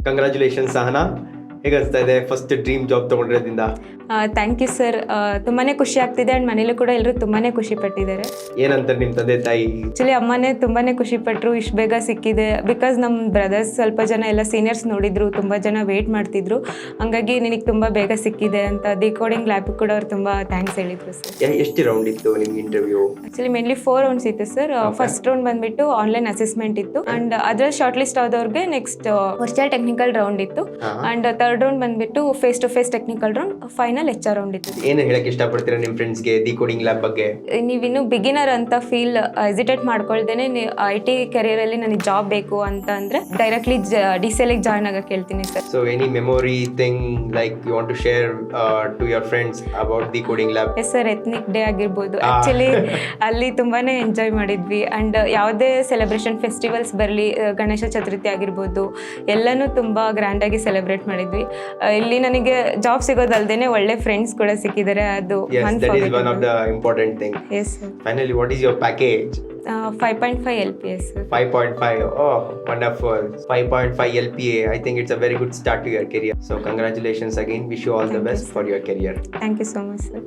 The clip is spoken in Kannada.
ಕಂಗ್ರ್ಯಾಚುಲೇಷನ್ ಸಹನಾ, ಹೇಗೆ ಅನಿಸ್ತಾ ಇದೆ ಫಸ್ಟ್ ಡ್ರೀಮ್ ಜಾಬ್ ತೊಗೊಂಡಿರೋದ್ರಿಂದ? Thank you sir. ತುಂಬಾ ಖುಷಿ ಆಗ್ತಿದೆ ಆ್ಯಂಡ್ ಮನೇಲೂ ಕೂಡ ಎಲ್ಲರೂ ತುಂಬಾ ಖುಷಿ ಪಟ್ಟಿದ್ದಾರೆ. ಏನಂತಾರೆ ನಿಮ್ಮ ತಂದೆ ತಾಯಿ? ಆ್ಯಕ್ಚುಲಿ ಅಮ್ಮನೇ ತುಂಬಾ ಖುಷಿ ಪಟ್ಟರು, ಇಷ್ಟು ಬೇಗ ಸಿಕ್ಕಿದೆ. ಬಿಕಾಸ್ ನಮ್ಮ ಬ್ರದರ್ಸ್ ಸ್ವಲ್ಪ ಜನ ಎಲ್ಲ ಸೀನಿಯರ್ಸ್ ನೋಡಿದ್ರು, ತುಂಬ ಜನ ವೆಯ್ಟ್ ಮಾಡ್ತಿದ್ರು. ಹಂಗಾಗಿ ನಿನಗೆ ತುಂಬ ಬೇಗ ಸಿಕ್ಕಿದೆ ಅಂತ ಡಿಕೋಡಿಂಗ್ ಲ್ಯಾಬ್ ಕೂಡ ಅವ್ರು ತುಂಬ ಥ್ಯಾಂಕ್ಸ್ ಹೇಳಿದ್ರು ಸರ್. ಎಷ್ಟು ರೌಂಡ್ ಇತ್ತು ನಿಮ್ಗೆ ಇಂಟರ್ವ್ಯೂ? ಆ್ಯಕ್ಚುಲಿ ಮೇನ್ಲಿ 4 ರೌಂಡ್ಸ್ ಇತ್ತು ಸರ್. ಫಸ್ಟ್ ರೌಂಡ್ ಬಂದುಬಿಟ್ಟು ಆನ್ಲೈನ್ ಅಸೆಸ್ಮೆಂಟ್ ಇತ್ತು ಆ್ಯಂಡ್ ಅದರಲ್ಲಿ ಶಾರ್ಟ್ ಲಿಸ್ಟ್ ಆದವ್ರಿಗೆ ನೆಕ್ಸ್ಟ್ ವರ್ಚುವಲ್ ಟೆಕ್ನಿಕಲ್ ರೌಂಡ್ ಇತ್ತು ಆ್ಯಂಡ್ ಥರ್ಡ್ ರೌಂಡ್ ಬಂದುಬಿಟ್ಟು face to face technical round, final HR round ಇತ್ತು. ಏನು ಹೇಳಕ್ಕೆ ಇಷ್ಟಪಡ್ತೀರಾ ನಿಮ್ಮ ಫ್ರೆಂಡ್ಸ್ಗೆ ಡಿಕೋಡಿಂಗ್ ಲ್ಯಾಬ್ ಬಗ್ಗೆ? ನೀವಿನ್ನು ಬಿಗಿನರ್ ಅಂತ ಫೀಲ್ ಹೆಸಿಟೇಟ್ ಮಾಡ್ಕೊಳ್ದೇನೆ IT ಕೆರಿಯರಲ್ಲಿ ನನಗೆ ಜಾಬ್ ಬೇಕು ಅಂತ ಅಂದರೆ ಡೈರೆಕ್ಟ್ಲಿ DCL ಜಾಯ್ನ್ ಆಗಕ್ಕೆ ಹೇಳ್ತೀನಿ sir. So any memory thing like you want to share to your friends about decoding lab? Yes sir, ethnic day ಆಗಿರ್ಬೋದು. ಆ್ಯಕ್ಚುಲಿ ಅಲ್ಲಿ ತುಂಬಾ ಎಂಜಾಯ್ ಮಾಡಿದ್ವಿ ಆ್ಯಂಡ್ ಯಾವುದೇ ಸೆಲೆಬ್ರೇಷನ್ ಫೆಸ್ಟಿವಲ್ಸ್ ಬರಲಿ, ಗಣೇಶ ಚತುರ್ಥಿ ಆಗಿರ್ಬೋದು, ಎಲ್ಲನೂ ತುಂಬ ಗ್ರ್ಯಾಂಡಾಗಿ ಸೆಲೆಬ್ರೇಟ್ ಮಾಡಿದ್ವಿ. ಇಲ್ಲಿ ನನಗೆ ಜಾಬ್ ಸಿಗೋದಲ್ದೇನೆ ಒಳ್ಳೆ ಫ್ರೆಂಡ್ಸ್ ಕೂಡ ಸಿಕ್ಕಿದ್ದಾರೆ. ಅದು Yes, that is one of the important thing. Yes sir. Finally, what is your package? 5.5 LPA sir. 5.5. Oh, wonderful. 5.5 LPA. I think it's a very good start to your career. So congratulations again. Wish you all the best for your career. Thank you so much sir.